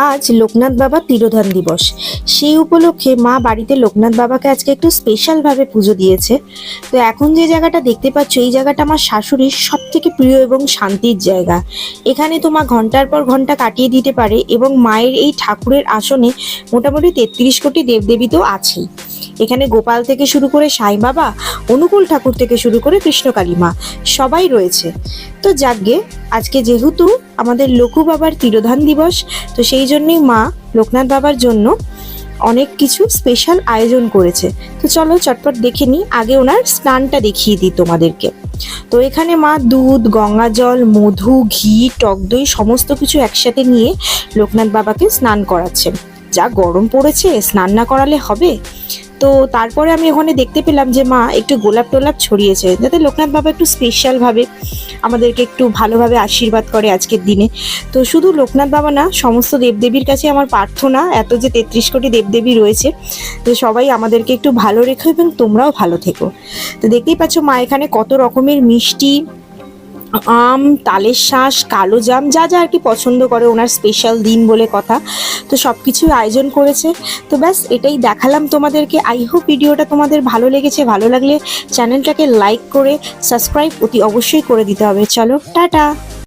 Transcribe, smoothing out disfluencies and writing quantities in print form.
আজ লোকনাথ বাবা তিরোধান দিবস। সেই উপলক্ষে মা বাড়িতে লোকনাথ বাবাকে আজকে একটু স্পেশালভাবে পুজো দিয়েছে। তো এখন যে জায়গাটা দেখতে পাচ্ছ, এই জায়গাটা আমার শাশুড়ির সব থেকে প্রিয় এবং শান্তির জায়গা। এখানে তো মা ঘন্টার পর ঘন্টা কাটিয়ে দিতে পারে এবং মায়ের এই ঠাকুরের আসনে মোটামুটি 33 কোটি দেবদেবী তো আছেই। এখানে গোপাল থেকে শুরু করে সাই বাবা, অনুকূল ঠাকুর থেকে শুরু করে কৃষ্ণকালী মা সবাই রয়েছে। তো যাকগে, আজকে যেহেতু আমাদের লঘু বাবার তিরোধান দিবস, তো সেই জন্যই মা লোকনাথ বাবার জন্য অনেক কিছু স্পেশাল আয়োজন করেছে। তো চলো চটপট দেখে নিই, আগে ওনার স্নানটা দেখিয়ে দিই তোমাদেরকে। তো এখানে মা দুধ, গঙ্গা জল, মধু, ঘি, টক দই সমস্ত কিছু একসাথে নিয়ে লোকনাথ বাবাকে স্নান করাচ্ছেন। যা গরম পড়েছে, স্নান না করালে হবে? তো তারপরে আমি ওখানে দেখতে পেলাম যে মা একটু গোলাপ টোলাপ ছড়িয়েছে, যাতে লোকনাথ বাবা একটু স্পেশালভাবে আমাদেরকে একটু ভালোভাবে আশীর্বাদ করে আজকের দিনে। তো শুধু লোকনাথ বাবা না, সমস্ত দেবদেবীর কাছে আমার প্রার্থনা, এত যে 33 কোটি দেবদেবী রয়েছে, তো সবাই আমাদেরকে একটু ভালো রেখো এবং তোমরাও ভালো থেকো। তো দেখতেই পাচ্ছ মা এখানে কত রকমের মিষ্টি, আম, তালের শাঁস, কালো জাম, যা যা আর কি পছন্দ করে, ওনার স্পেশাল দিন বলে কথা, তো সব কিছুই আয়োজন করেছে। তো ব্যাস এটাই দেখালাম তোমাদেরকে। আই হোপ ভিডিওটা তোমাদের ভালো লেগেছে। ভালো লাগলে চ্যানেলটাকে লাইক করে সাবস্ক্রাইব অতি অবশ্যই করে দিতে হবে। চলো টাটা।